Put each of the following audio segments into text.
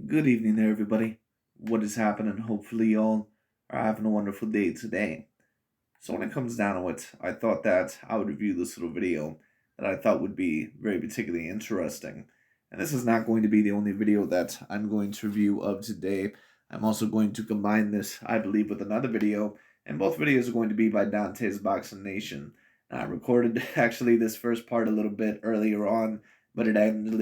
Good evening there, everybody. What is happening? Hopefully, y'all are having a wonderful day today. So, when it comes down to it, I thought that I would review this little video that I thought would be very particularly interesting. And this is not going to be the only video that I'm going to review of today. I'm also going to combine this, I believe, with another video, and both videos are going to be by Dante's Boxing Nation. I recorded actually this first part a little bit earlier on, but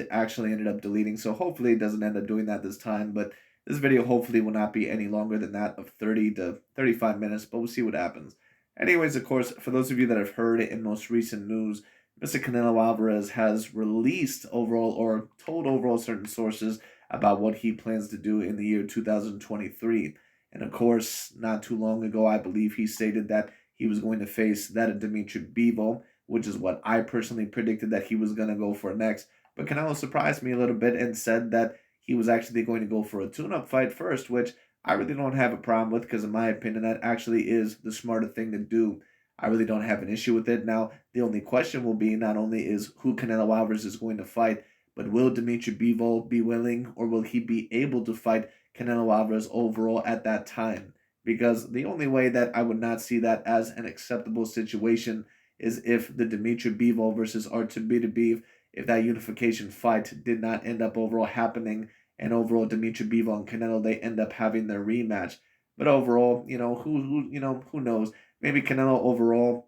actually ended up deleting. So hopefully it doesn't end up doing that this time. But this video hopefully will not be any longer than that of 30 to 35 minutes, but we'll see what happens. Anyways, of course, for those of you that have heard it in most recent news, Mr. Canelo Alvarez has released overall or told overall certain sources about what he plans to do in the year 2023. And of course, not too long ago, I believe he stated that he was going to face that of Dimitri Bivol, which is what I personally predicted that he was going to go for next. But Canelo surprised me a little bit and said that he was actually going to go for a tune-up fight first, which I really don't have a problem with because, in my opinion, that actually is the smarter thing to do. I really don't have an issue with it. Now, the only question will be not only is who Canelo Alvarez is going to fight, but will Dimitri Bivol be willing or will he be able to fight Canelo Alvarez overall at that time? Because the only way that I would not see that as an acceptable situation is if the Dimitri Bivol versus Artur Beterbiev, if that unification fight did not end up overall happening, and overall Dimitri Bivol and Canelo they end up having their rematch. But overall, who knows? Maybe Canelo overall,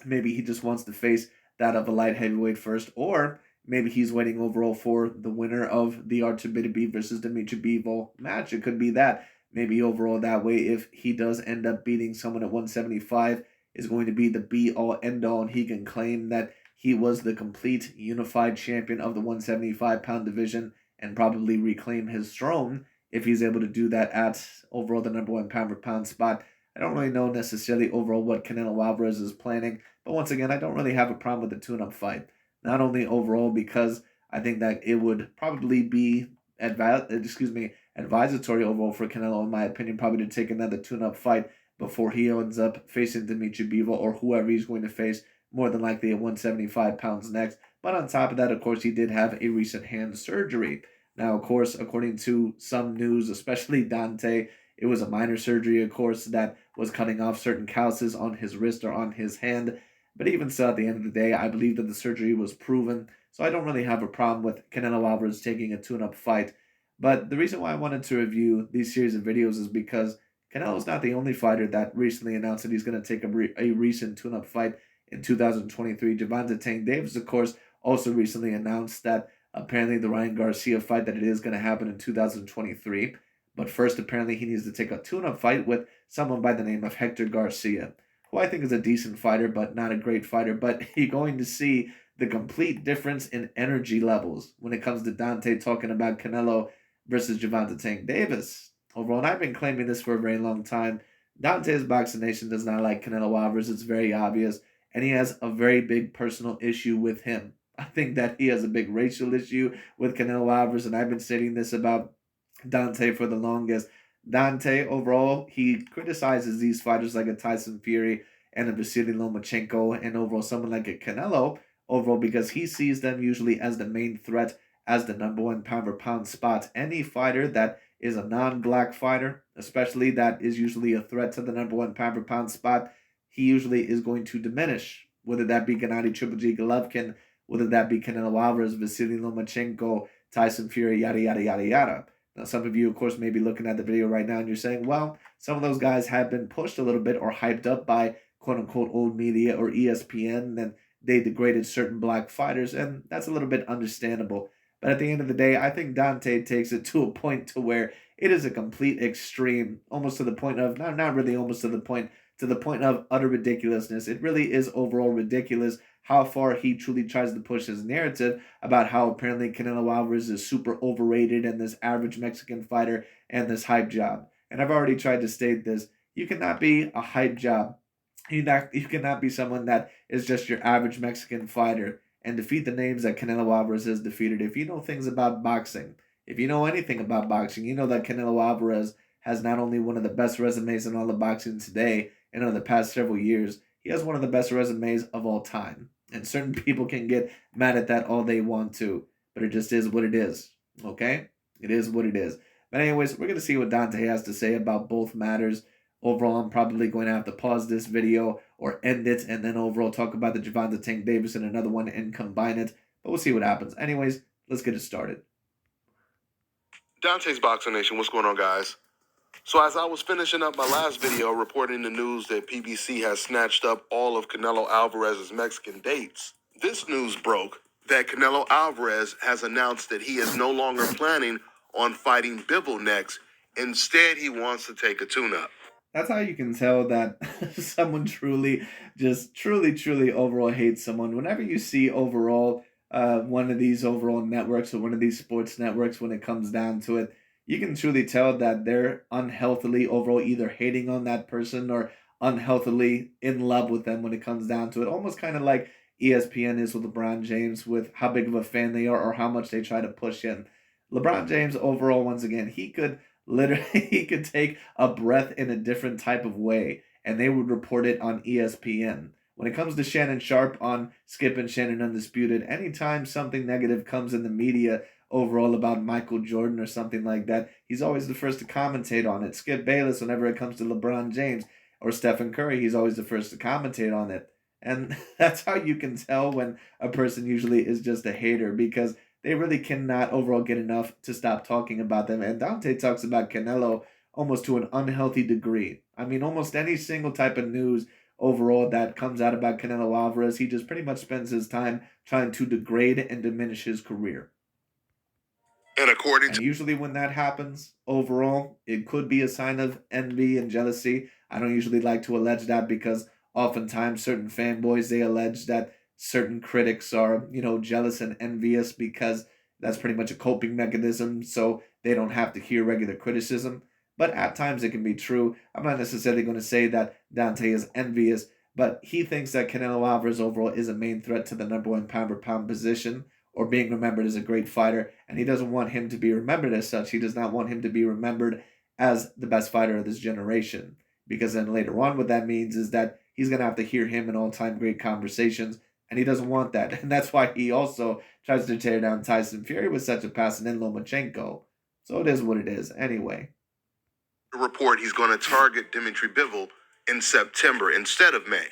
maybe he just wants to face that of a light heavyweight first, or maybe he's waiting overall for the winner of the Artur Beterbiev versus Dimitri Bivol match. It could be that. Maybe overall that way, if he does end up beating someone at 175, is going to be the be all end all, and he can claim that he was the complete unified champion of the 175-pound division and probably reclaim his throne if he's able to do that at overall the number one pound for pound spot. I don't really know necessarily overall what Canelo Alvarez is planning, but once again, I don't really have a problem with the tune-up fight. Not only overall because I think that it would probably be advisatory overall for Canelo, in my opinion, probably to take another tune-up fight before he ends up facing Dimitri Bivol or whoever he's going to face, more than likely at 175 pounds next. But on top of that, of course, he did have a recent hand surgery. Now, of course, according to some news, especially Dante, it was a minor surgery, of course, that was cutting off certain calluses on his wrist or on his hand. But even so, at the end of the day, I believe that the surgery was proven. So I don't really have a problem with Canelo Alvarez taking a tune-up fight. But the reason why I wanted to review these series of videos is because Canelo's not the only fighter that recently announced that he's going to take a recent tune-up fight in 2023. Gervonta Davis, of course, also recently announced that apparently the Ryan Garcia fight that it is going to happen in 2023. But first, apparently, he needs to take a tune-up fight with someone by the name of Hector Garcia, who I think is a decent fighter, but not a great fighter. But you're going to see the complete difference in energy levels when it comes to Dante talking about Canelo versus Gervonta Davis. Overall, and I've been claiming this for a very long time. Dante's Boxing Nation does not like Canelo Alvarez. It's very obvious. And he has a very big personal issue with him. I think that he has a big racial issue with Canelo Alvarez, and I've been stating this about Dante for the longest. Dante, overall, he criticizes these fighters like a Tyson Fury and a Vasily Lomachenko, and overall someone like a Canelo, overall because he sees them usually as the main threat, as the number one pound for pound spot. Any fighter that is a non-black fighter, especially that is usually a threat to the number one pound for pound spot, he usually is going to diminish. Whether that be Gennady Triple G Golovkin, whether that be Canelo Alvarez, Vasily Lomachenko, Tyson Fury, yada yada yada yada. Now, some of you, of course, may be looking at the video right now and you're saying, well, some of those guys have been pushed a little bit or hyped up by quote unquote old media or ESPN, and they degraded certain black fighters, and that's a little bit understandable. But at the end of the day, I think Dante takes it to a point to where it is a complete extreme, almost to the point of, not really almost to the point of utter ridiculousness. It really is overall ridiculous how far he truly tries to push his narrative about how apparently Canelo Alvarez is super overrated and this average Mexican fighter and this hype job. And I've already tried to state this. You cannot be a hype job. You cannot be someone that is just your average Mexican fighter and defeat the names that Canelo Alvarez has defeated. If you know things about boxing, if you know anything about boxing, you know that Canelo Alvarez has not only one of the best resumes in all of boxing today and over the past several years, he has one of the best resumes of all time. And certain people can get mad at that all they want to, but it just is what it is. Okay? It is what it is. But anyways, we're going to see what Dante has to say about both matters. Overall, I'm probably going to have to pause this video or end it and then overall talk about the Gervonta Tank Davis and another one and combine it. But we'll see what happens. Anyways, let's get it started. Dante's Boxing Nation, what's going on, guys? So as I was finishing up my last video reporting the news that PBC has snatched up all of Canelo Alvarez's Mexican dates, this news broke that Canelo Alvarez has announced that he is no longer planning on fighting Bivol next. Instead, he wants to take a tune-up. That's how you can tell that someone truly overall hates someone. Whenever you see overall one of these overall networks or one of these sports networks, when it comes down to it, you can truly tell that they're unhealthily overall either hating on that person or unhealthily in love with them when it comes down to it. Almost kind of like ESPN is with LeBron James, with how big of a fan they are or how much they try to push him. LeBron James overall, once again, he could literally he could take a breath in a different type of way and they would report it on ESPN. When it comes to Shannon Sharp on Skip and Shannon Undisputed, anytime something negative comes in the media overall about Michael Jordan or something like that, he's always the first to commentate on it. Skip Bayless, whenever it comes to LeBron James or Stephen Curry, he's always the first to commentate on it. And that's how you can tell when a person usually is just a hater, because they really cannot overall get enough to stop talking about them. And Dante talks about Canelo almost to an unhealthy degree. I mean, almost any single type of news overall that comes out about Canelo Alvarez, he just pretty much spends his time trying to degrade and diminish his career. And usually when that happens, overall, it could be a sign of envy and jealousy. I don't usually like to allege that because oftentimes certain fanboys, they allege that certain critics are, jealous and envious because that's pretty much a coping mechanism so they don't have to hear regular criticism. But at times it can be true. I'm not necessarily going to say that Dante is envious, but he thinks that Canelo Alvarez overall is a main threat to the number one pound for pound position or being remembered as a great fighter, and he doesn't want him to be remembered as such. He does not want him to be remembered as the best fighter of this generation, because then later on what that means is that he's going to have to hear him in all-time great conversations, and he doesn't want that. And that's why he also tries to tear down Tyson Fury with such a pass and then Lomachenko. So it is what it is anyway. Report he's going to target Dimitri Bivol in September instead of May.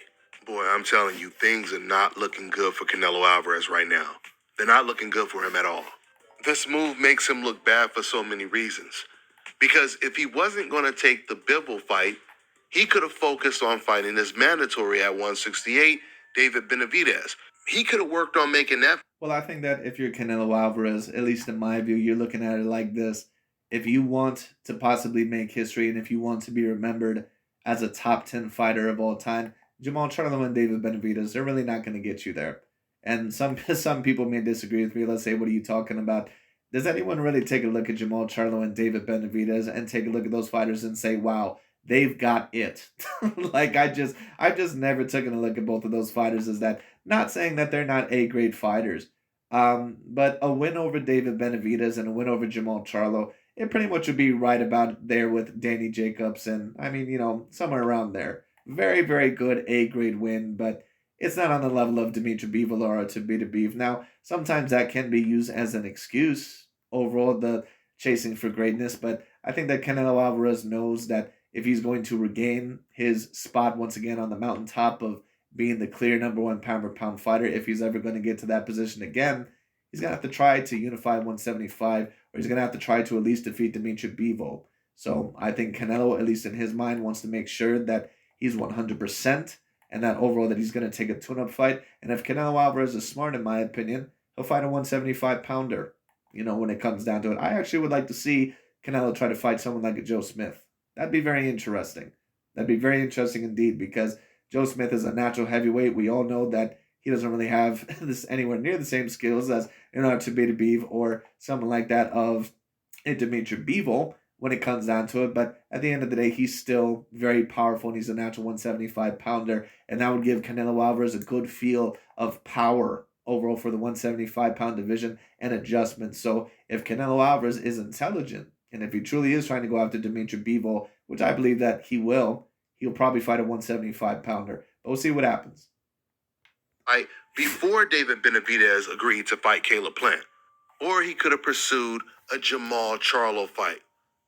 Boy, I'm telling you, things are not looking good for Canelo Alvarez right now. They're not looking good for him at all. This move makes him look bad for so many reasons. Because if he wasn't going to take the Bivol fight, he could have focused on fighting his mandatory at 168, David Benavidez. He could have worked on making that. Well, I think that if you're Canelo Alvarez, at least in my view, you're looking at it like this. If you want to possibly make history and if you want to be remembered as a top 10 fighter of all time, Jamal Charlo and David Benavidez, they're really not going to get you there. And some people may disagree with me. Let's say, what are you talking about? Does anyone really take a look at Jamal Charlo and David Benavidez and take a look at those fighters and say, wow, they've got it? Like I just never taken a look at both of those fighters as that. Not saying that they're not A-grade fighters. But a win over David Benavidez and a win over Jamal Charlo, it pretty much would be right about there with Danny Jacobs, and I mean, somewhere around there. Very, very good A-grade win, but it's not on the level of Dimitri Bivol or Tabita Beef. Now, sometimes that can be used as an excuse overall, the chasing for greatness, but I think that Canelo Alvarez knows that if he's going to regain his spot once again on the mountaintop of being the clear number one pound for pound fighter, if he's ever going to get to that position again, he's going to have to try to unify 175, or he's going to have to try to at least defeat Dimitri Bivol. So I think Canelo, at least in his mind, wants to make sure that he's 100%, and that overall that he's going to take a tune-up fight. And if Canelo Alvarez is smart, in my opinion, he'll fight a 175-pounder, when it comes down to it. I actually would like to see Canelo try to fight someone like a Joe Smith. That'd be very interesting. That'd be very interesting indeed, because Joe Smith is a natural heavyweight. We all know that he doesn't really have this anywhere near the same skills as Tabita Beef or someone like that of Dimitri Bivol when it comes down to it. But at the end of the day, he's still very powerful, and he's a natural 175-pounder. And that would give Canelo Alvarez a good feel of power overall for the 175-pound division and adjustment. So if Canelo Alvarez is intelligent, and if he truly is trying to go after Dimitri Bivol, which I believe that he'll probably fight a 175-pounder. But we'll see what happens. Before David Benavidez agreed to fight Caleb Plant. Or he could have pursued a Jamal Charlo fight,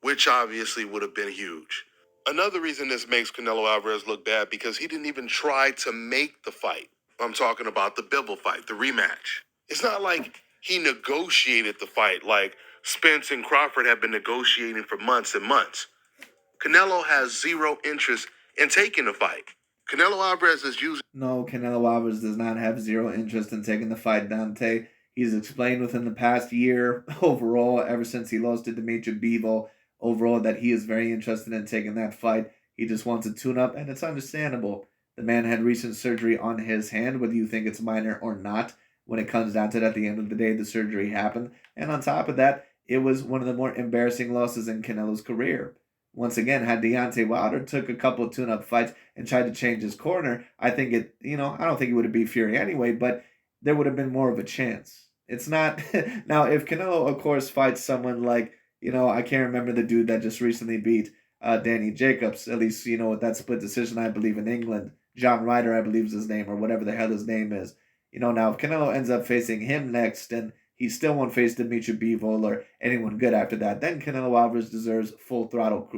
which obviously would have been huge. Another reason this makes Canelo Alvarez look bad because he didn't even try to make the fight. I'm talking about the Bivol fight, the rematch. It's not like he negotiated the fight like Spence and Crawford have been negotiating for months and months. Canelo has zero interest in taking the fight. Canelo Alvarez is using. No, Canelo Alvarez does not have zero interest in taking the fight, Dante. He's explained within the past year, overall, ever since he lost to Dimitri Bivol, overall, that he is very interested in taking that fight. He just wants a tune-up, and it's understandable. The man had recent surgery on his hand, whether you think it's minor or not. When it comes down to it, at the end of the day, the surgery happened. And on top of that, it was one of the more embarrassing losses in Canelo's career. Once again, had Deontay Wilder took a couple of tune-up fights and tried to change his corner, I think I don't think it would have beat Fury anyway, but there would have been more of a chance. It's not now if Canelo, of course, fights someone like I can't remember the dude that just recently beat Danny Jacobs. At least with that split decision, I believe in England. John Ryder, I believe is his name, or whatever the hell his name is. Now if Canelo ends up facing him next, and he still won't face Dimitri Bivol or anyone good after that, then Canelo Alvarez deserves full throttle,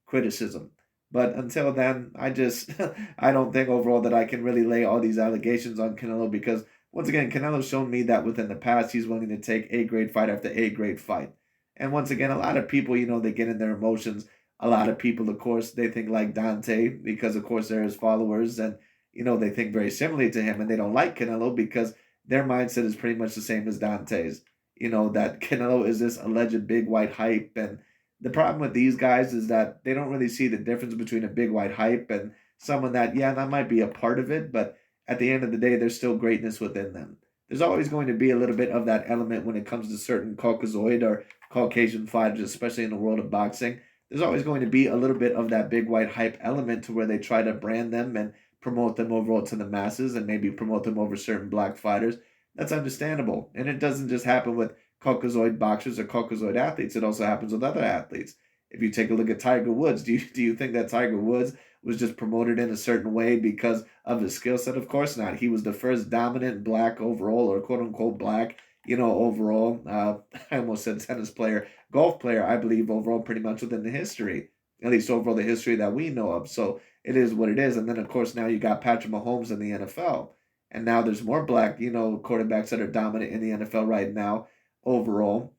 criticism. But until then, I just I don't think overall that I can really lay all these allegations on Canelo because once again, Canelo's shown me that within the past he's willing to take A grade fight after A grade fight. And once again, a lot of people, they get in their emotions. A lot of people, of course, they think like Dante because of course they're his followers and they think very similarly to him and they don't like Canelo because their mindset is pretty much the same as Dante's. That Canelo is this alleged big white hype and the problem with these guys is that they don't really see the difference between a big white hype and someone that, yeah, that might be a part of it, but at the end of the day, there's still greatness within them. There's always going to be a little bit of that element when it comes to certain Caucasoid or Caucasian fighters, especially in the world of boxing. There's always going to be a little bit of that big white hype element to where they try to brand them and promote them overall to the masses and maybe promote them over certain black fighters. That's understandable. And it doesn't just happen with Caucasoid boxers or Caucasoid athletes. It also happens with other athletes. If you take a look at Tiger Woods, do you think that Tiger Woods was just promoted in a certain way because of his skill set? Of course not. He was the first dominant black overall, or quote unquote black, overall. I almost said tennis player, golf player, I believe overall, pretty much within the history, at least overall the history that we know of. So it is what it is. And then of course now you got Patrick Mahomes in the NFL, and now there's more black, quarterbacks that are dominant in the NFL right now overall.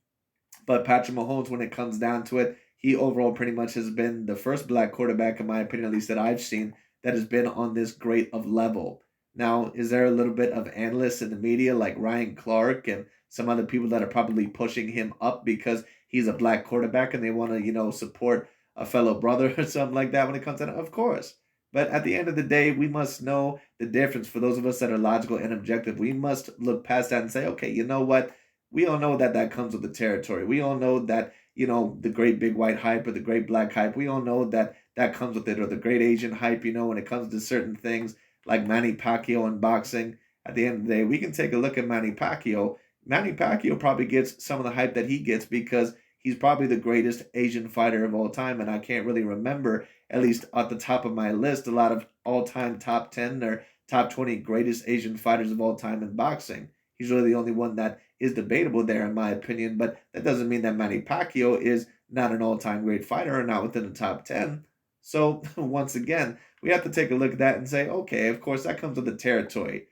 But Patrick Mahomes, when it comes down to it, he overall pretty much has been the first black quarterback, in my opinion, at least that I've seen, that has been on this great of level. Now, is there a little bit of analysts in the media like Ryan Clark and some other people that are probably pushing him up because he's a black quarterback and they want to, support a fellow brother or something like that when it comes to that? Of course. But at the end of the day, we must know the difference. For those of us that are logical and objective, we must look past that and say, okay, you know what? We all know that that comes with the territory. We all know that, the great big white hype or the great black hype, we all know that that comes with it, or the great Asian hype, when it comes to certain things like Manny Pacquiao in boxing. At the end of the day, we can take a look at Manny Pacquiao. Manny Pacquiao probably gets some of the hype that he gets because he's probably the greatest Asian fighter of all time, and I can't really remember, at least at the top of my list, a lot of all-time top 10 or top 20 greatest Asian fighters of all time in boxing. He's really the only one that is debatable there, in my opinion, but that doesn't mean that Manny Pacquiao is not an all-time great fighter or not within the top 10. So, once again, we have to take a look at that and say, okay, of course, that comes with the territory.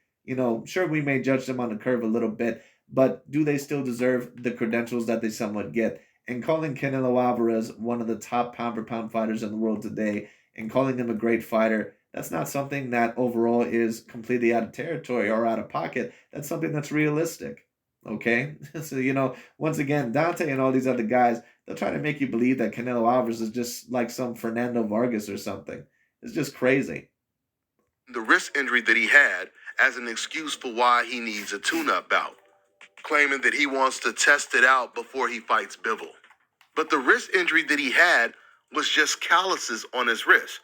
Sure, we may judge them on the curve a little bit, but do they still deserve the credentials that they somewhat get? And calling Canelo Alvarez one of the top pound-for-pound fighters in the world today and calling him a great fighter, that's not something that overall is completely out of territory or out of pocket. That's something that's realistic. Okay? So, once again, Dante and all these other guys, they'll try to make you believe that Canelo Alvarez is just like some Fernando Vargas or something. It's just crazy. The wrist injury that he had as an excuse for why he needs a tune-up bout, claiming that he wants to test it out before he fights Bivol. But the wrist injury that he had was just calluses on his wrist.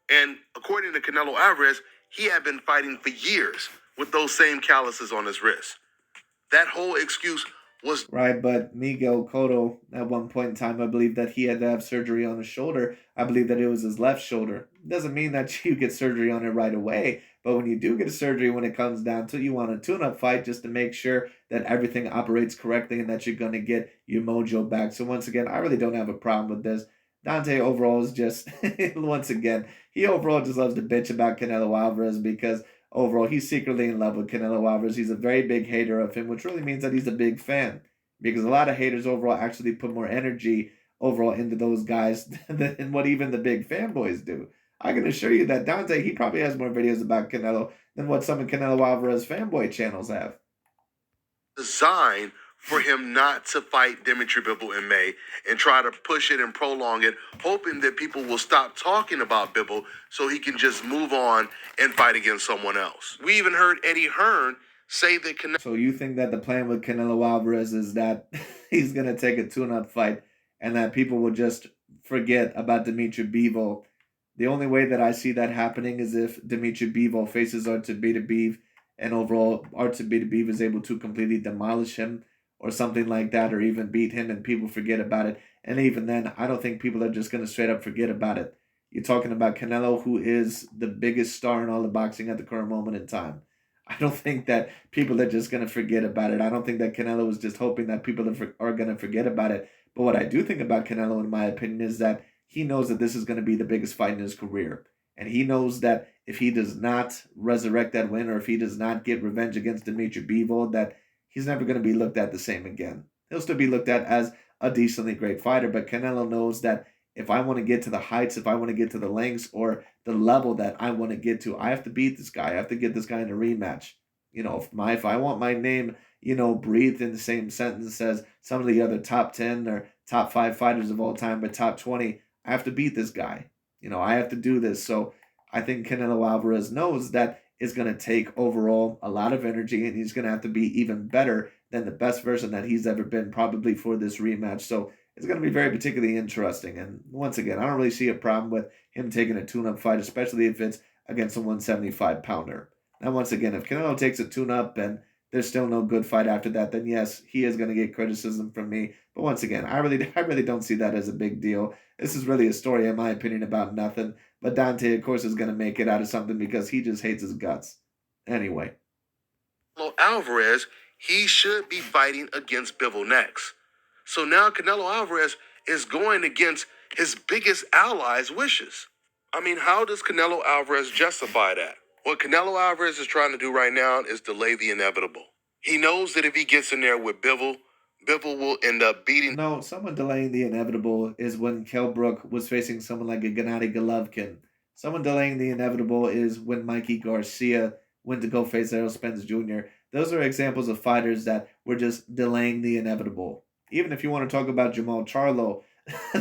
And according to Canelo Alvarez, he had been fighting for years with those same calluses on his wrist. That whole excuse was Right, but Miguel Cotto, at one point in time, I believe that he had to have surgery on his shoulder. I believe that it was his left shoulder. Doesn't mean that you get surgery on it right away, but when you do get a surgery, when it comes down to it, you want a tune-up fight just to make sure that everything operates correctly and that you're going to get your mojo back. So once again, I really don't have a problem with this. Dante overall is just, once again, he overall just loves to bitch about Canelo Alvarez because overall he's secretly in love with Canelo Alvarez. He's a very big hater of him, which really means that he's a big fan because a lot of haters overall actually put more energy overall into those guys than what even the big fanboys do. I can assure you that Dante, he probably has more videos about Canelo than what some of Canelo Alvarez fanboy channels have. designed for him not to fight Dimitri Bivol in May and try to push it and prolong it, hoping that people will stop talking about Bivol so he can just move on and fight against someone else. We even heard Eddie Hearn say that So you think that the plan with Canelo Alvarez is that he's gonna take a tune-up fight and that people will just forget about Dimitri Bivol? The only way that I see that happening is if Dimitri Bivol faces Artur and overall Artur is able to completely demolish him or something like that, or even beat him and people forget about it. And even then, I don't think people are just gonna straight up forget about it. You're talking about Canelo, who is the biggest star in all of boxing at the current moment in time. I don't think that people are just going to forget about it. I don't think that Canelo is just hoping that people are going to forget about it. But what I do think about Canelo, in my opinion, is that he knows that this is going to be the biggest fight in his career. And he knows that if he does not resurrect that win or if he does not get revenge against Dimitri Bivol, that he's never going to be looked at the same again. He'll still be looked at as a decently great fighter, but Canelo knows that if I want to get to the heights, if I want to get to the lengths or the level that I want to get to, I have to beat this guy. I have to get this guy in a rematch. If I want my name, breathed in the same sentence as some of the other top 10 or top 5 fighters of all time, but top 20, I have to beat this guy. I have to do this. So I think Canelo Alvarez knows that it's going to take overall a lot of energy and he's going to have to be even better than the best version that he's ever been, probably for this rematch. So it's going to be very particularly interesting. And once again, I don't really see a problem with him taking a tune-up fight, especially if it's against a 175 pounder. Now, once again, if Canelo takes a tune-up and there's still no good fight after that, then yes, he is going to get criticism from me. But once again, I really don't see that as a big deal. This is really a story, in my opinion, about nothing. But Dante, of course, is going to make it out of something because he just hates his guts. Anyway. Canelo Alvarez, he should be fighting against Bivol next. So now Canelo Alvarez is going against his biggest ally's wishes. I mean, how does Canelo Alvarez justify that? What Canelo Alvarez is trying to do right now is delay the inevitable. He knows that if he gets in there with Bivol, Bivol will end up beating. No, someone delaying the inevitable is when Kell Brook was facing someone like a Gennady Golovkin. Someone delaying the inevitable is when Mikey Garcia went to go face Errol Spence Jr. Those are examples of fighters that were just delaying the inevitable. Even if you want to talk about Jamal Charlo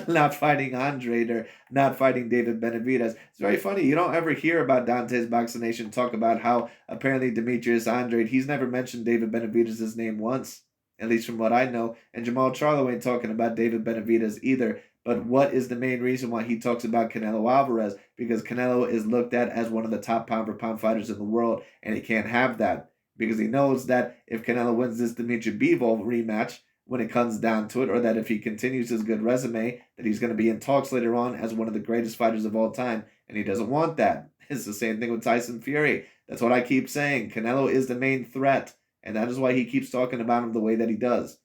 not fighting Andre or not fighting David Benavidez, it's very funny. You don't ever hear about Dante's Boxing Nation talk about how apparently Demetrius Andrade, he's never mentioned David Benavidez' name once, at least from what I know. And Jamal Charlo ain't talking about David Benavidez either. But what is the main reason why he talks about Canelo Alvarez? Because Canelo is looked at as one of the top pound-for-pound fighters in the world, and he can't have that. Because he knows that if Canelo wins this Dimitri Bivol rematch, when it comes down to it, or that if he continues his good resume, that he's going to be in talks later on as one of the greatest fighters of all time, and he doesn't want that. It's the same thing with Tyson Fury. That's what I keep saying. Canelo is the main threat, and that is why he keeps talking about him the way that he does.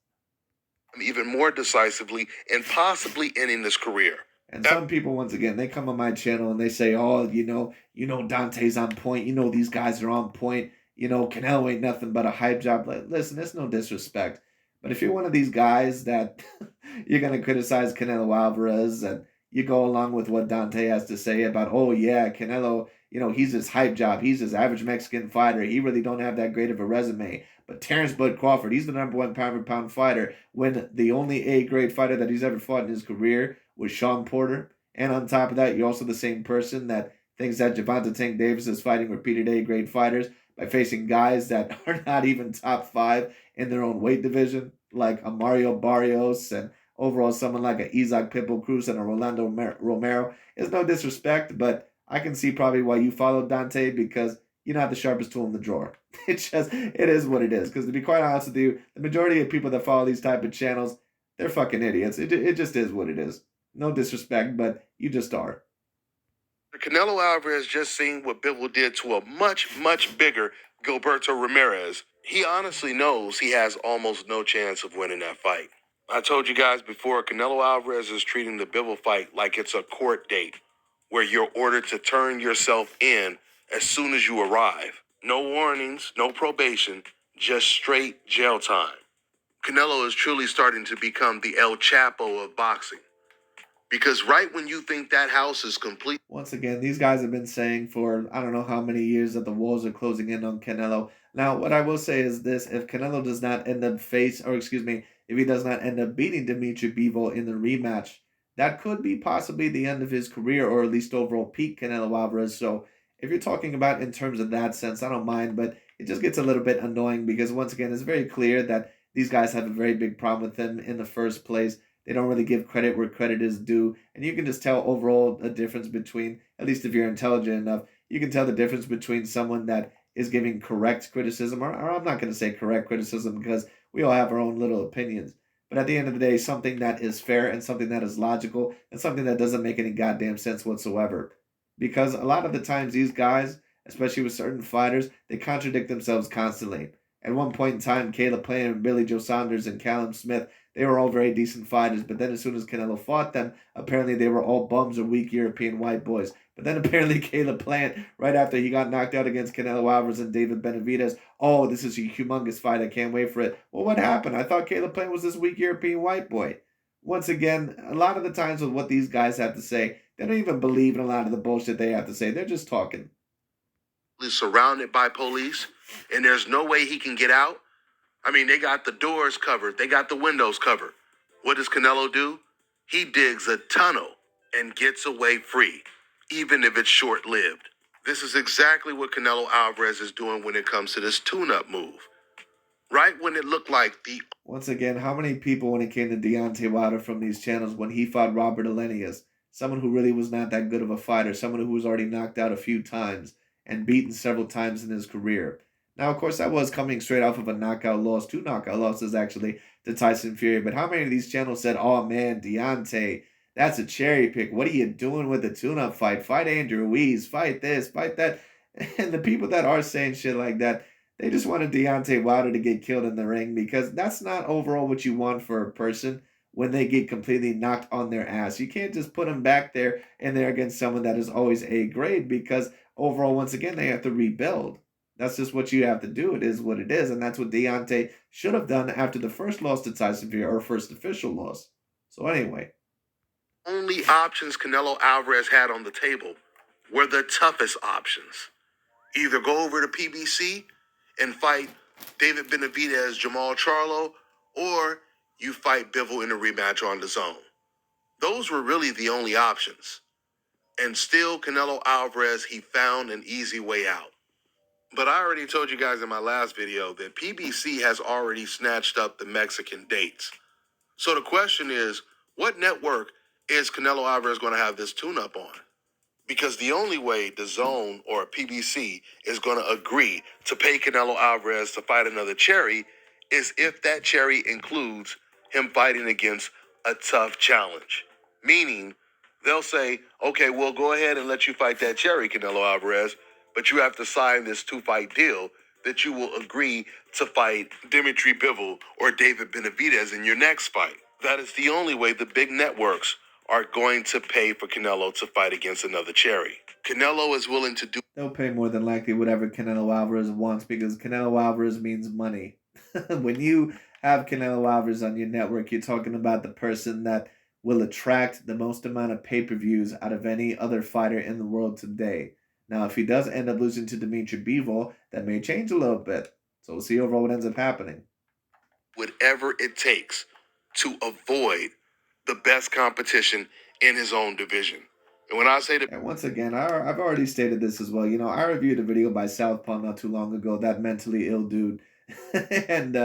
Even more decisively and possibly ending his career. And some people, once again, they come on my channel and they say, "Oh, Dante's on point. These guys are on point. Canelo ain't nothing but a hype job." Like, listen, it's no disrespect, but if you're one of these guys that you're gonna criticize Canelo Alvarez and you go along with what Dante has to say about, oh yeah, Canelo, he's his hype job. He's his average Mexican fighter. He really don't have that great of a resume. But Terrence Bud Crawford, he's the number one pound-for-pound fighter when the only A-grade fighter that he's ever fought in his career was Sean Porter. And on top of that, you're also the same person that thinks that Gervonta Davis is fighting repeated A-grade fighters by facing guys that are not even top 5 in their own weight division, like a Mario Barrios and overall someone like a Isaac Pitbull Cruz and a Rolando Romero. It's no disrespect, but I can see probably why you follow Dante, because you're not the sharpest tool in the drawer. It is what it is. Because to be quite honest with you, the majority of people that follow these type of channels, they're fucking idiots. It just is what it is. No disrespect, but you just are. Canelo Alvarez just seen what Bivol did to a much, much bigger Gilberto Ramirez. He honestly knows he has almost no chance of winning that fight. I told you guys before, Canelo Alvarez is treating the Bivol fight like it's a court date where you're ordered to turn yourself in as soon as you arrive. No warnings, no probation, just straight jail time. Canelo is truly starting to become the El Chapo of boxing. Because right when you think that house is complete. Once again, these guys have been saying for I don't know how many years that the walls are closing in on Canelo. Now, what I will say is this: if Canelo does not end up if he does not end up beating Dimitri Bivol in the rematch, that could be possibly the end of his career, or at least overall peak Canelo Alvarez. So, if you're talking about in terms of that sense, I don't mind, but it just gets a little bit annoying because once again, it's very clear that these guys have a very big problem with him in the first place. They don't really give credit where credit is due. And you can just tell overall a difference between, at least if you're intelligent enough, you can tell the difference between someone that is giving correct criticism, or I'm not going to say correct criticism because we all have our own little opinions. But at the end of the day, something that is fair and something that is logical and something that doesn't make any goddamn sense whatsoever. Because a lot of the times, these guys, especially with certain fighters, they contradict themselves constantly. At one point in time, Caleb Plant and Billy Joe Saunders and Callum Smith, they were all very decent fighters. But then as soon as Canelo fought them, apparently they were all bums or weak European white boys. But then apparently Caleb Plant, right after he got knocked out against Canelo Alvarez and David Benavidez, oh, this is a humongous fight. I can't wait for it. Well, what happened? I thought Caleb Plant was this weak European white boy. Once again, a lot of the times with what these guys have to say, they don't even believe in a lot of the bullshit they have to say. They're just talking. Surrounded by police, and there's no way he can get out. I mean, they got the doors covered, they got the windows covered. What does Canelo do? He digs a tunnel and gets away free, even if it's short lived. This is exactly what Canelo Alvarez is doing when it comes to this tune up move. Right when it looked like the. Once again, how many people, when it came to Deontay Wilder from these channels, when he fought Robert Elenius, someone who really was not that good of a fighter, someone who was already knocked out a few times and beaten several times in his career. Now, of course, that was coming straight off of a knockout loss, two knockout losses actually, to Tyson Fury. But how many of these channels said, oh man, Deontay, that's a cherry pick. What are you doing with the tune-up fight? Fight Andrew Ruiz, fight this, fight that. And the people that are saying shit like that, they just wanted Deontay Wilder to get killed in the ring because that's not overall what you want for a person when they get completely knocked on their ass. You can't just put them back there and they're against someone that is always A grade because overall, once again, they have to rebuild. That's just what you have to do. It is what it is. And that's what Deontay should have done after the first loss to Tyson Fury, or first official loss. So anyway. Only options Canelo Alvarez had on the table were the toughest options. Either go over to PBC and fight David Benavidez, Jamal Charlo, or you fight Bivol in a rematch on the zone. Those were really the only options. And still, Canelo Alvarez, he found an easy way out. But I already told you guys in my last video that PBC has already snatched up the Mexican dates. So the question is, what network is Canelo Alvarez going to have this tune-up on? Because the only way the Zone or PBC is going to agree to pay Canelo Alvarez to fight another cherry is if that cherry includes him fighting against a tough challenge. Meaning, they'll say, okay, we'll go ahead and let you fight that cherry, Canelo Alvarez, but you have to sign this two-fight deal that you will agree to fight Dimitri Bivol or David Benavidez in your next fight. That is the only way the big networks are going to pay for Canelo to fight against another cherry. Canelo is willing to do. They'll pay more than likely whatever Canelo Alvarez wants because Canelo Alvarez means money. When you have Canelo Alvarez on your network, you're talking about the person that will attract the most amount of pay-per-views out of any other fighter in the world today. Now, if he does end up losing to Dimitri Bivol, that may change a little bit. So we'll see overall what ends up happening. Whatever it takes to avoid the best competition in his own division. And when I say that, and once again, I've already stated this as well. You know, I reviewed a video by Southpaw not too long ago, that mentally ill dude. And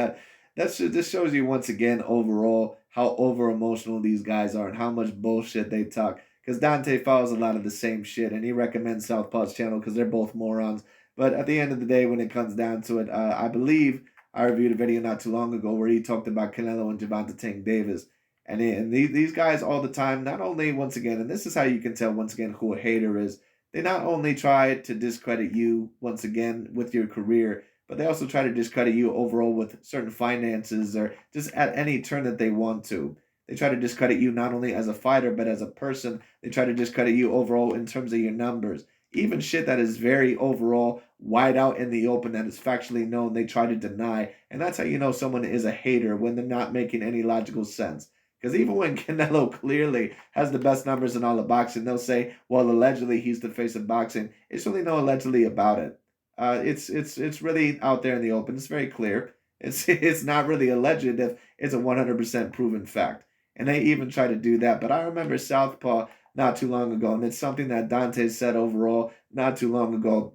this shows you once again overall how over emotional these guys are and how much bullshit they talk. Because Dante follows a lot of the same shit, and he recommends Southpaw's channel because they're both morons. But at the end of the day, when it comes down to it, I believe I reviewed a video not too long ago where he talked about Canelo and Gervonta Davis. And these guys all the time, not only, once again, and this is how you can tell, once again, who a hater is, they not only try to discredit you, once again, with your career, but they also try to discredit you overall with certain finances or just at any turn that they want to. They try to discredit you not only as a fighter, but as a person. They try to discredit you overall in terms of your numbers. Even shit that is very overall wide out in the open that is factually known, they try to deny. And that's how you know someone is a hater when they're not making any logical sense. Because even when Canelo clearly has the best numbers in all of boxing, they'll say, well, allegedly he's the face of boxing. It's really no allegedly about it. It's really out there in the open. It's very clear. It's not really alleged if it's a 100% proven fact. And they even try to do that. But I remember Southpaw not too long ago, and it's something that Dante said overall not too long ago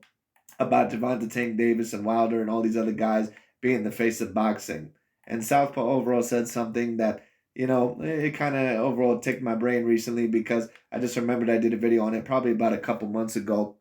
about Gervonta Davis and Wilder and all these other guys being the face of boxing. And Southpaw overall said something that, it kind of overall ticked my brain recently because I just remembered I did a video on it probably about a couple months ago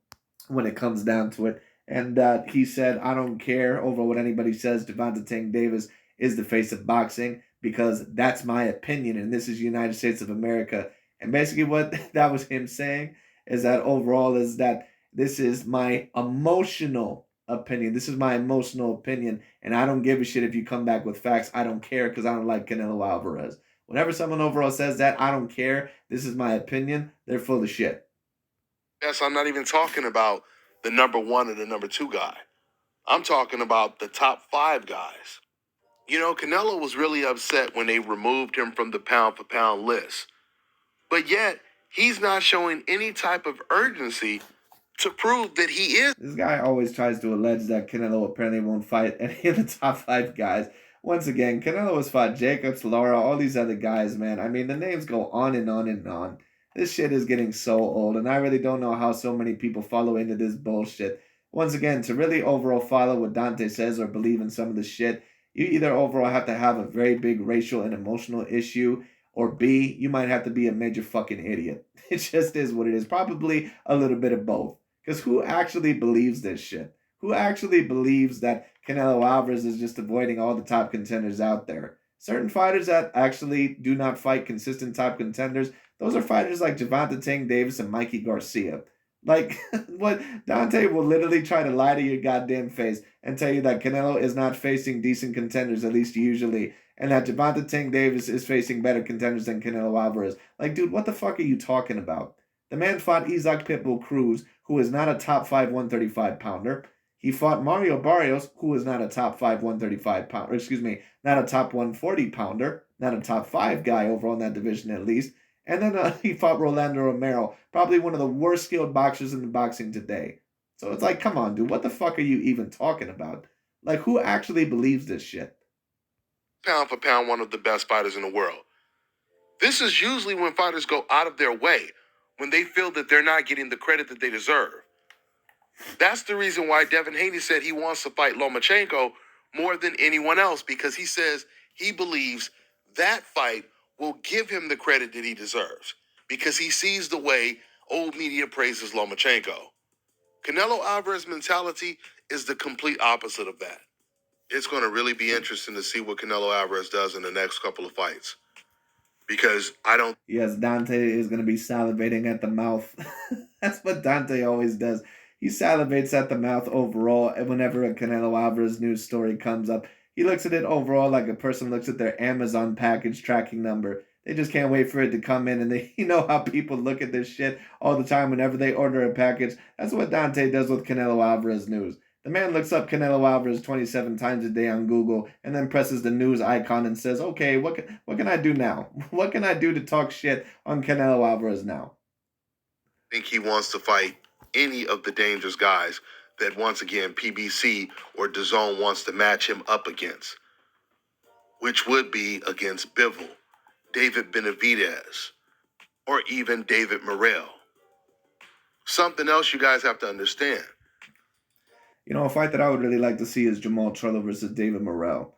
when it comes down to it. And he said, I don't care over what anybody says. Gervonta Davis is the face of boxing because that's my opinion. And this is United States of America. And basically what that was him saying is that overall is that this is my emotional opinion. This is my emotional opinion. And I don't give a shit if you come back with facts. I don't care because I don't like Canelo Alvarez. Whenever someone overall says that, I don't care. This is my opinion. They're full of shit. Yes, I'm not even talking about the number one or the number two guy. I'm talking about the top five guys. Canelo was really upset when they removed him from the pound for pound list. But yet, he's not showing any type of urgency to prove that he is. This guy always tries to allege that Canelo apparently won't fight any of the top five guys. Once again, Canelo has fought Jacobs, Lara, all these other guys, man. I mean, the names go on and on and on. This shit is getting so old, and I really don't know how so many people follow into this bullshit. Once again, to really overall follow what Dante says or believe in some of the shit, you either overall have to have a very big racial and emotional issue, or B, you might have to be a major fucking idiot. It just is what it is. Probably a little bit of both. Because who actually believes this shit? Who actually believes that Canelo Alvarez is just avoiding all the top contenders out there? Certain fighters that actually do not fight consistent top contenders, those are fighters like Gervonta Davis and Mikey Garcia. Like, what Dante will literally try to lie to your goddamn face and tell you that Canelo is not facing decent contenders, at least usually, and that Gervonta Davis is facing better contenders than Canelo Alvarez. Like, dude, what the fuck are you talking about? The man fought Isaac Pitbull Cruz, who is not a top 5 135 pounder. He fought Mario Barrios, who is not a top 5 135 pounder. Excuse me, not a top 140 pounder. Not a top 5 guy overall in that division at least. And then he fought Rolando Romero, probably one of the worst skilled boxers in the boxing today. So it's like, come on, dude, what the fuck are you even talking about? Like, who actually believes this shit? Pound for pound, one of the best fighters in the world. This is usually when fighters go out of their way, when they feel that they're not getting the credit that they deserve. That's the reason why Devin Haney said he wants to fight Lomachenko more than anyone else, because he says he believes that fight will give him the credit that he deserves, because he sees the way old media praises Lomachenko. Canelo Alvarez's mentality is the complete opposite of that. It's going to really be interesting to see what Canelo Alvarez does in the next couple of fights, because I don't. Yes, Dante is going to be salivating at the mouth. That's what Dante always does. He salivates at the mouth overall, and whenever a Canelo Alvarez news story comes up, he looks at it overall like a person looks at their Amazon package tracking number. They just can't wait for it to come in, and you know how people look at this shit all the time whenever they order a package. That's what Dante does with Canelo Alvarez news. The man looks up Canelo Alvarez 27 times a day on Google and then presses the news icon and says, okay, what can I do now? What can I do to talk shit on Canelo Alvarez now? I think he wants to fight any of the dangerous guys that, once again, PBC or DAZN wants to match him up against, which would be against Bivol, David Benavidez, or even David Morrell. Something else you guys have to understand. A fight that I would really like to see is Jamal Charlo versus David Morrell.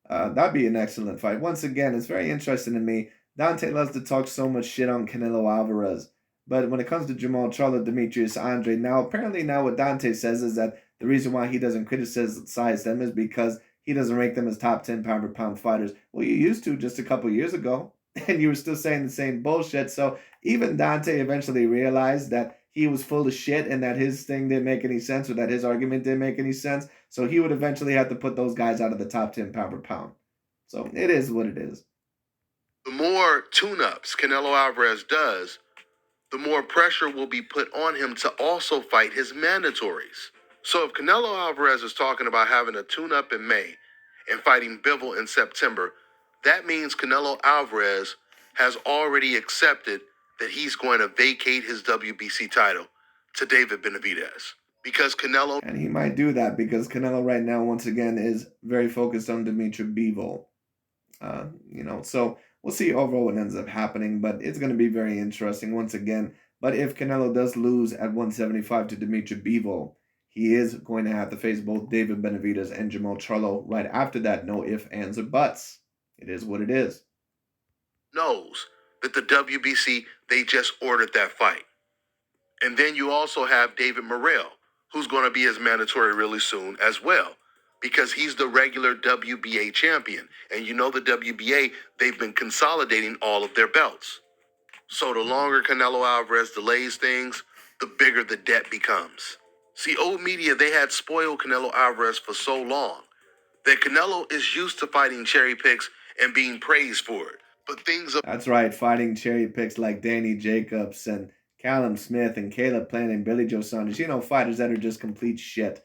That'd be an excellent fight. Once again, it's very interesting to me. Dante loves to talk so much shit on Canelo Alvarez. But when it comes to Jamal Charlo, Demetrius Andre, now apparently what Dante says is that The reason why he doesn't criticize them is because he doesn't rank them as top 10 pound for pound fighters. Well, you used to just a couple years ago, and you were still saying the same bullshit. So even Dante eventually realized that he was full of shit and that his thing didn't make any sense, or that his argument didn't make any sense. So he would eventually have to put those guys out of the top 10 pound for pound. So it is what it is. The more tune-ups Canelo Alvarez does, the more pressure will be put on him to also fight his mandatories. So if Canelo Alvarez is talking about having a tune-up in May and fighting Bivol in September, that means Canelo Alvarez has already accepted that he's going to vacate his WBC title to David Benavidez. Because Canelo... And he might do that because Canelo right now, once again, is very focused on Dimitri Bivol. So we'll see overall what ends up happening, but it's going to be very interesting once again. But if Canelo does lose at 175 to Dimitri Bivol, he is going to have to face both David Benavidez and Jermall Charlo right after that. No ifs, ands, or buts. It is what it is. Knows that the WBC, they just ordered that fight. And then you also have David Morrell, who's going to be his mandatory really soon as well, because he's the regular WBA champion. And you know the WBA, they've been consolidating all of their belts. So the longer Canelo Alvarez delays things, the bigger the debt becomes. See, old media, they had spoiled Canelo Alvarez for so long that Canelo is used to fighting cherry picks and being praised for it. But things... That's right, fighting cherry picks like Danny Jacobs and Callum Smith and Caleb Plant and Billy Joe Saunders. Fighters that are just complete shit.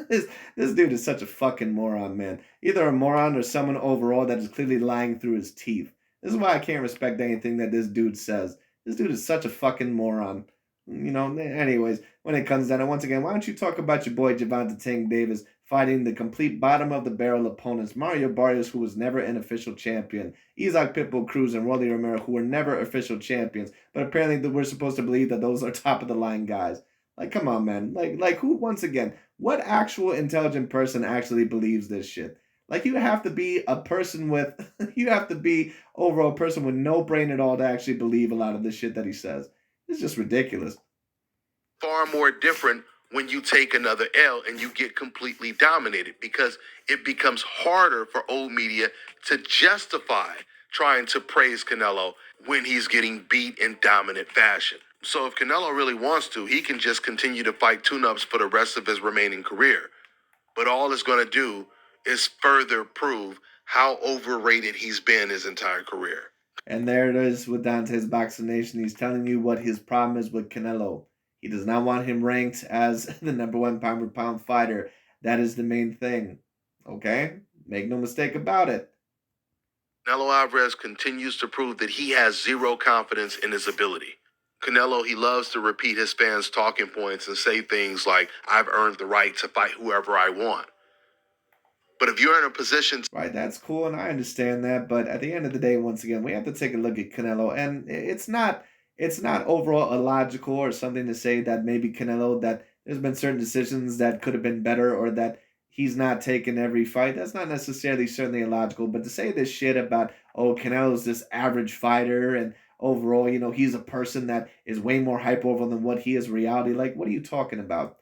this dude is such a fucking moron, man. Either a moron or someone overall that is clearly lying through his teeth. This is why I can't respect anything that this dude says. This dude is such a fucking moron. Anyways, when it comes down to, once again, why don't you talk about your boy Gervonta Davis fighting the complete bottom of the barrel opponents, Mario Barrios, who was never an official champion, Isaac Pitbull Cruz and Rolly Romero, who were never official champions, but apparently we're supposed to believe that those are top of the line guys. Like, come on, man. Like who, once again, what actual intelligent person actually believes this shit? Like, you have to be a person with, you have to be overall a person with no brain at all to actually believe a lot of this shit that he says. It's just ridiculous. Far more different when you take another L and you get completely dominated, because it becomes harder for old media to justify trying to praise Canelo when he's getting beat in dominant fashion. So if Canelo really wants to, he can just continue to fight tune-ups for the rest of his remaining career. But all it's going to do is further prove how overrated he's been his entire career. And there it is with Dante's Boxing Nation. He's telling you what his problem is with Canelo. He does not want him ranked as the #1 pound for pound fighter. That is the main thing. Okay? Make no mistake about it. Canelo Alvarez continues to prove that he has zero confidence in his ability. Canelo, he loves to repeat his fans' talking points and say things like, I've earned the right to fight whoever I want. But if you're in a position... Right, that's cool, and I understand that. But at the end of the day, once again, we have to take a look at Canelo. And it's not overall illogical or something to say that maybe Canelo, that there's been certain decisions that could have been better, or that he's not taken every fight. That's not necessarily certainly illogical. But to say this shit about, oh, Canelo's this average fighter, and overall, he's a person that is way more hype over than what he is reality. Like, what are you talking about?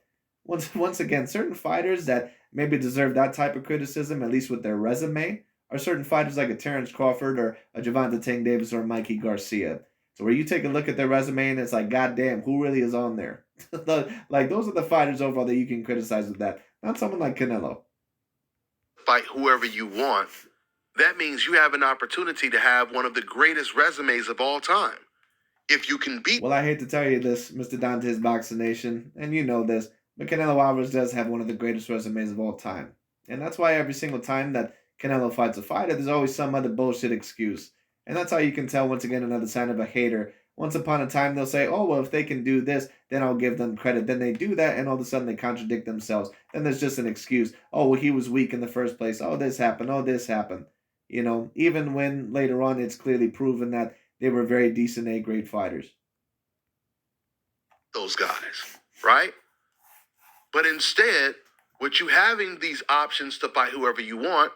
Once again, certain fighters that maybe deserve that type of criticism, at least with their resume, are certain fighters like a Terrence Crawford or a Gervonta Davis or a Mikey Garcia. So where you take a look at their resume and it's like, goddamn, who really is on there? Like, those are the fighters overall that you can criticize with that. Not someone like Canelo. Fight whoever you want. That means you have an opportunity to have one of the greatest resumes of all time. If you can beat... Well, I hate to tell you this, Mr. Dante's Boxing Nation, and you know this, but Canelo Alvarez does have one of the greatest resumes of all time. And that's why every single time that Canelo fights a fighter, there's always some other bullshit excuse. And that's how you can tell, once again, another sign of a hater. Once upon a time, they'll say, oh, well, if they can do this, then I'll give them credit. Then they do that, and all of a sudden they contradict themselves. Then there's just an excuse. Oh, well, he was weak in the first place. Oh, this happened. Oh, this happened. Even when later on it's clearly proven that they were very decent A-grade fighters. Those guys, right? But instead, with you having these options to fight whoever you want,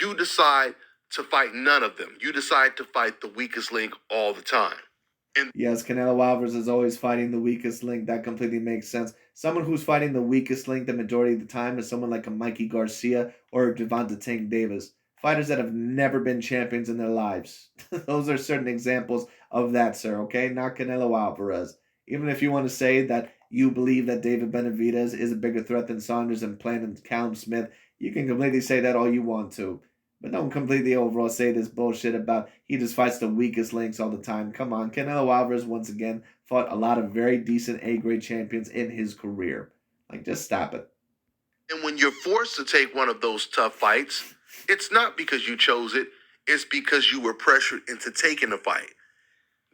you decide to fight none of them. You decide to fight the weakest link all the time. And Yes, Canelo Alvarez is always fighting the weakest link. That completely makes sense. Someone who's fighting the weakest link the majority of the time is someone like a Mikey Garcia or a Gervonta Davis. Fighters that have never been champions in their lives. Those are certain examples of that, sir, okay? Not Canelo Alvarez. Even if you want to say that you believe that David Benavidez is a bigger threat than Saunders and Plant and Callum Smith, you can completely say that all you want to. But don't completely overall say this bullshit about he just fights the weakest links all the time. Come on, Canelo Alvarez once again fought a lot of very decent A-grade champions in his career. Like, just stop it. and when you're forced to take one of those tough fights, it's not because you chose it, it's because you were pressured into taking the fight.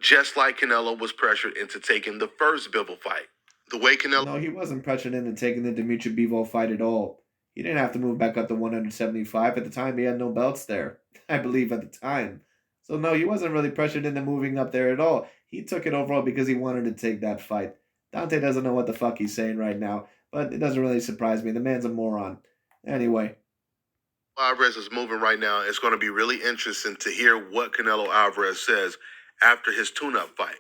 Just like Canelo was pressured into taking the first Bivol fight. The way Canelo No, he wasn't pressured into taking the Dimitri Bivol fight at all. He didn't have to move back up to 175. At the time, he had no belts there, I believe, at the time. So, no, he wasn't really pressured into moving up there at all. He took it overall because he wanted to take that fight. Dante doesn't know what the fuck he's saying right now, but it doesn't really surprise me. The man's a moron. Anyway, Alvarez is moving right now, it's going to be really interesting to hear what Canelo Alvarez says after his tune-up fight.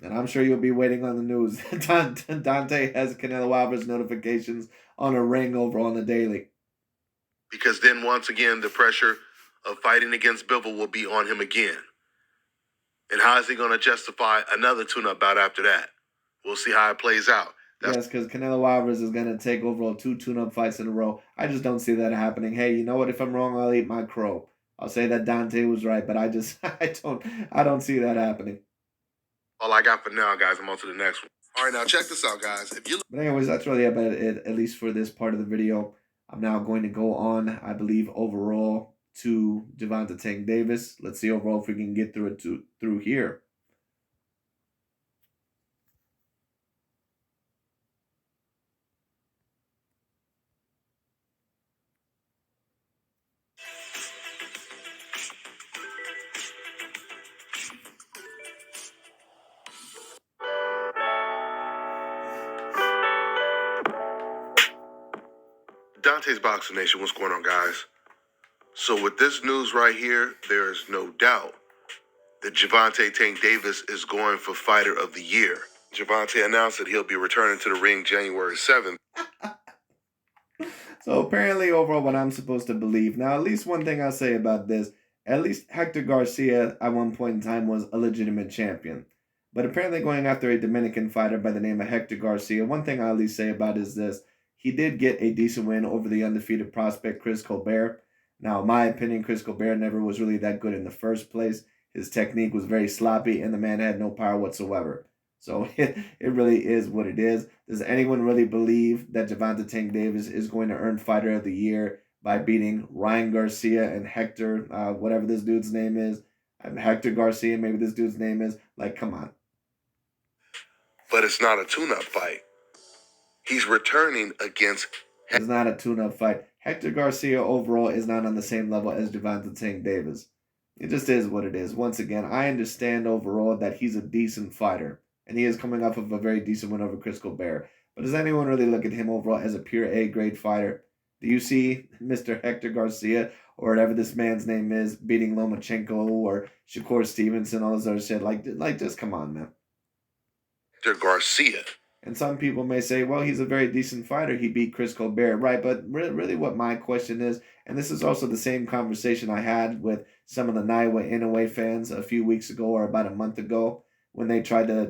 and I'm sure you'll be waiting on the news. Dante has Canelo Alvarez notifications on a ring over on the daily. Because then once again, the pressure of fighting against Bivol will be on him again. And how is he going to justify another tune-up bout after that? We'll see how it plays out. Yes, because Canelo Alvarez is going to take overall 2 tune-up fights in a row. I just don't see that happening. Hey, you know what? If I'm wrong, I'll eat my crow. I'll say that Dante was right, but I don't see that happening. All I got for now, guys. I'm on to the next one. All right, now check this out, guys. If you But anyways, that's really about it, at least for this part of the video. I'm now going to go on, I believe, overall to Gervonta Davis. Let's see overall if we can get through here. Dante's Boxing Nation, what's going on, guys? So with this news right here, there is no doubt that Gervonta Tank Davis is going for Fighter of the Year. Gervonta announced that he'll be returning to the ring January 7th. So apparently, overall, what I'm supposed to believe. Now, at least one thing I'll say about this, at least Hector Garcia at one point in time was a legitimate champion. But apparently going after a Dominican fighter by the name of Hector Garcia, one thing I'll at least say about is this. He did get a decent win over the undefeated prospect Chris Colbert. Now, in my opinion, Chris Colbert never was really that good in the first place. His technique was very sloppy, and the man had no power whatsoever. So it really is what it is. Does anyone really believe that Gervonta Tank Davis is going to earn Fighter of the Year by beating Ryan Garcia and Hector, whatever this dude's name is? Hector Garcia, maybe this dude's name is. Like, come on. But it's not a tune-up fight. He's returning against... It's not a tune-up fight. Hector Garcia overall is not on the same level as Gervonta Tank Davis. It just is what it is. Once again, I understand overall that he's a decent fighter. And he is coming off of a very decent win over Chris Colbert. But does anyone really look at him overall as a pure A-grade fighter? Do you see Mr. Hector Garcia, or whatever this man's name is, beating Lomachenko or Shakur Stevenson, all this other shit? Like, just come on, man. Hector Garcia. And some people may say, well, he's a very decent fighter. He beat Chris Colbert, right? But really what my question is, and this is also the same conversation I had with some of the Naiwa Inoue fans a few weeks ago or about a month ago, when they tried to,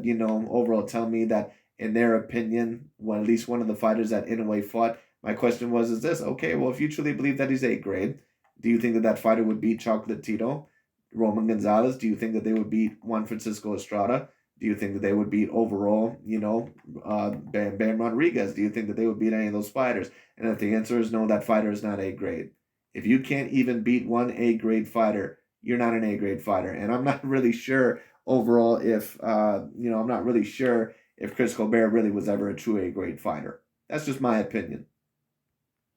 overall tell me that, in their opinion, well, at least one of the fighters that Inoue fought, my question is this: okay, well, if you truly believe that he's A-grade, do you think that that fighter would beat Chocolate Tito, Roman Gonzalez? Do you think that they would beat Juan Francisco Estrada? Do you think that they would beat overall, Bam Rodriguez? Do you think that they would beat any of those fighters? And if the answer is no, that fighter is not A-grade. If you can't even beat one A-grade fighter, you're not an A-grade fighter. And I'm not really sure overall if, I'm not really sure if Chris Colbert really was ever a true A-grade fighter. That's just my opinion.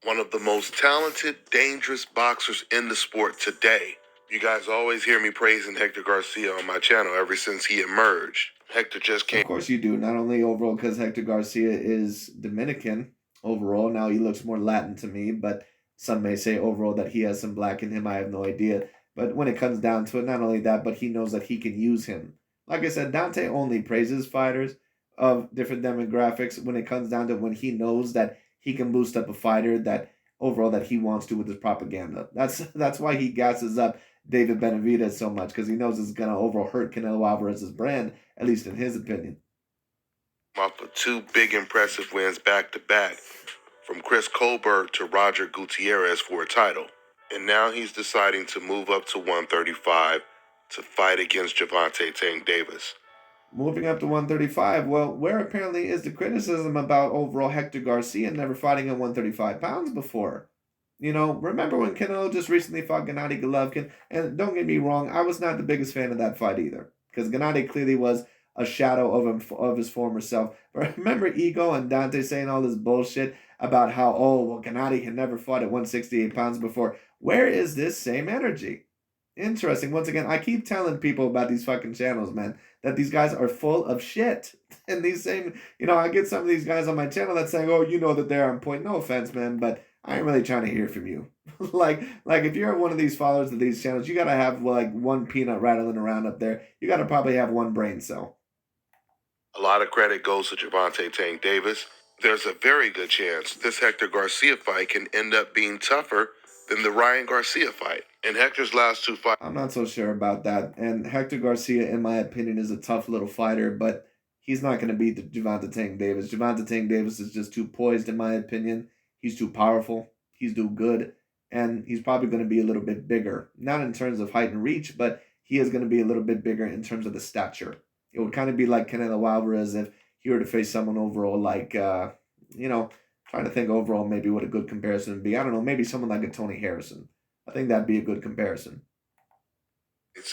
One of the most talented, dangerous boxers in the sport today. You guys always hear me praising Hector Garcia on my channel ever since he emerged. Hector just came. Of course you do. Not only overall because Hector Garcia is Dominican overall. Now he looks more Latin to me, but some may say overall that he has some black in him. I have no idea. But when it comes down to it, not only that, but he knows that he can use him. Like I said, Dante only praises fighters of different demographics when it comes down to when he knows that he can boost up a fighter that overall that he wants to with his propaganda. That's why he gasses up David Benavidez so much because he knows it's gonna overall hurt Canelo Alvarez's brand, at least in his opinion. Off of two big impressive wins back to back, from Chris Colbert to Roger Gutierrez for a title. And now he's deciding to move up to 135 to fight against Gervonta Davis. Moving up to 135, well, where apparently is the criticism about overall Hector Garcia never fighting at 135 pounds before? You know, remember when Canelo just recently fought Gennady Golovkin? And don't get me wrong, I was not the biggest fan of that fight either. Because Gennady clearly was a shadow of him, of his former self. But remember Ego and Dante saying all this bullshit about how, oh, well, Gennady had never fought at 168 pounds before. Where is this same energy? Interesting. Once again, I keep telling people about these fucking channels, man, that these guys are full of shit. And these same, I get some of these guys on my channel that saying, oh, you know that they're on point. No offense, man, but I ain't really trying to hear from you. like if you're one of these followers of these channels, you gotta have like one peanut rattling around up there. You gotta probably have one brain cell. A lot of credit goes to Gervonta Tank Davis. There's a very good chance this Hector Garcia fight can end up being tougher than the Ryan Garcia fight. In Hector's last two fights, I'm not so sure about that. And Hector Garcia, in my opinion, is a tough little fighter, but he's not going to beat Gervonta Tank Davis. Gervonta Tank Davis is just too poised, in my opinion. He's too powerful. He's too good. And he's probably going to be a little bit bigger. Not in terms of height and reach, but he is going to be a little bit bigger in terms of the stature. It would kind of be like Canelo Alvarez if he were to face someone overall like, trying to think overall maybe what a good comparison would be. I don't know, maybe someone like a Tony Harrison. I think that'd be a good comparison.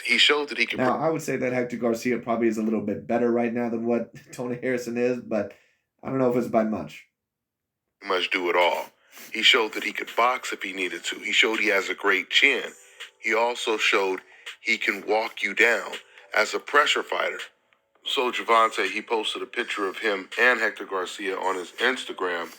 he showed that he can Now, I would say that Hector Garcia probably is a little bit better right now than what Tony Harrison is, but I don't know if it's by much. pretty much do it all. He showed that he could box if he needed to. He showed he has a great chin. He also showed he can walk you down as a pressure fighter. So Gervonta, he posted a picture of him and Hector Garcia on his Instagram,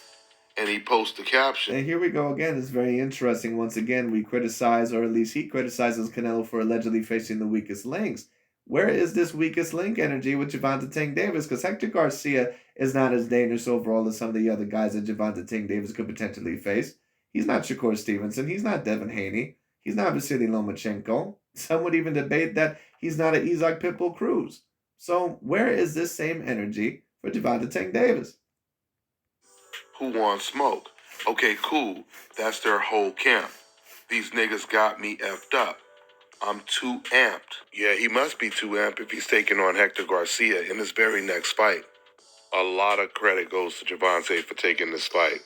and he posted the caption. And here we go again. It's very interesting. Once again, we criticize, or at least he criticizes Canelo for allegedly facing the weakest links. Where is this weakest link energy with Gervonta Tank Davis? Because Hector Garcia is not as dangerous overall as some of the other guys that Gervonta Tank Davis could potentially face. He's not Shakur Stevenson. He's not Devin Haney. He's not Vasily Lomachenko. Some would even debate that he's not an Isaac Pitbull Cruz. So where is this same energy for Gervonta Tank Davis? Who wants smoke? Okay, cool. That's their whole camp. These niggas got me effed up. I'm too amped. Yeah, he must be too amped if he's taking on Hector Garcia in his very next fight. A lot of credit goes to Gervonta for taking this fight.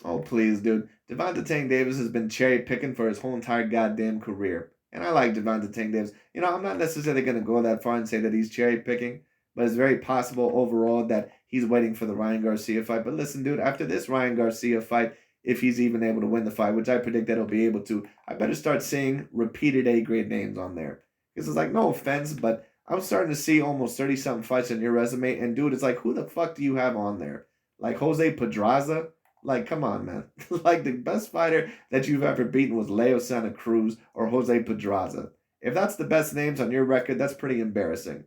Oh, please, dude. Gervonta Tank Davis has been cherry picking for his whole entire goddamn career. And I like Gervonta Tank Davis. I'm not necessarily going to go that far and say that he's cherry picking, but it's very possible overall that he's waiting for the Ryan Garcia fight. But listen, dude, after this Ryan Garcia fight, if he's even able to win the fight, which I predict that he'll be able to, I better start seeing repeated A-grade names on there. Because it's like, no offense, but I'm starting to see almost 30-something fights on your resume. And, dude, it's like, who the fuck do you have on there? Like Jose Pedraza? Like, come on, man. Like, the best fighter that you've ever beaten was Leo Santa Cruz or Jose Pedraza. If that's the best names on your record, that's pretty embarrassing.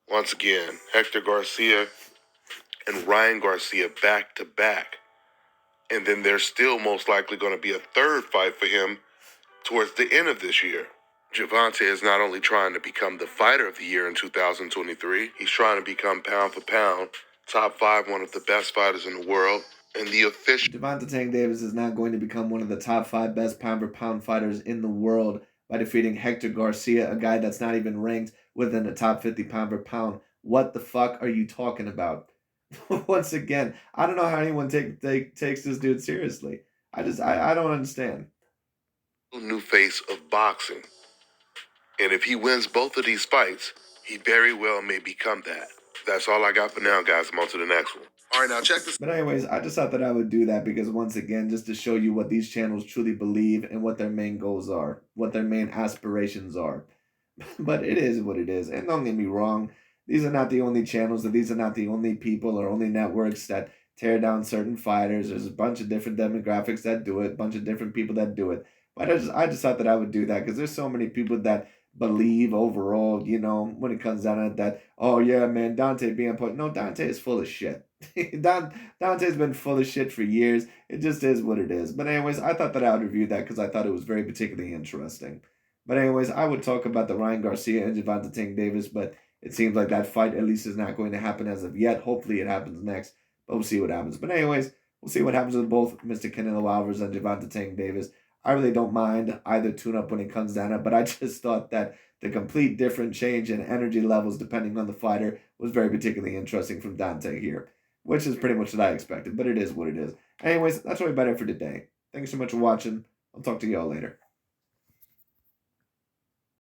Once again, Hector Garcia and Ryan Garcia back to back. And then there's still most likely going to be a third fight for him towards the end of this year. Gervonta is not only trying to become the fighter of the year in 2023, he's trying to become pound for pound, top 5, one of the best fighters in the world, and the official. Gervonta Tank Davis is not going to become one of the top 5 best pound for pound fighters in the world by defeating Hector Garcia, a guy that's not even ranked within the top 50 pound for pound. What the fuck are you talking about? Once again, I don't know how anyone takes this dude seriously. I don't understand. New face of boxing. And if he wins both of these fights, he very well may become that. That's all I got for now, guys. I'm on to the next one. All right, now check this. But anyways, I just thought that I would do that because once again, just to show you what these channels truly believe and what their main goals are, what their main aspirations are. But it is what it is. And don't get me wrong, these are not the only channels, and these are not the only people or only networks that tear down certain fighters. There's a bunch of different demographics that do it, a bunch of different people that do it. But I just thought that I would do that because there's so many people that believe overall, when it comes down to that, oh yeah, man, Dante being put. No, Dante is full of shit. Dante's been full of shit for years. It just is what it is. But anyways, I thought that I would review that because I thought it was very particularly interesting. But anyways, I would talk about the Ryan Garcia and Gervonta Davis, but it seems like that fight at least is not going to happen as of yet. Hopefully it happens next, but we'll see what happens. But anyways, we'll see what happens with both Mr. Canelo Alvarez and Gervonta Davis. I really don't mind either tune-up when it comes down to it, but I just thought that the complete different change in energy levels depending on the fighter was very particularly interesting from Dante here, which is pretty much what I expected, but it is what it is. Anyways, that's what we better for today. Thank you so much for watching. I'll talk to you all later.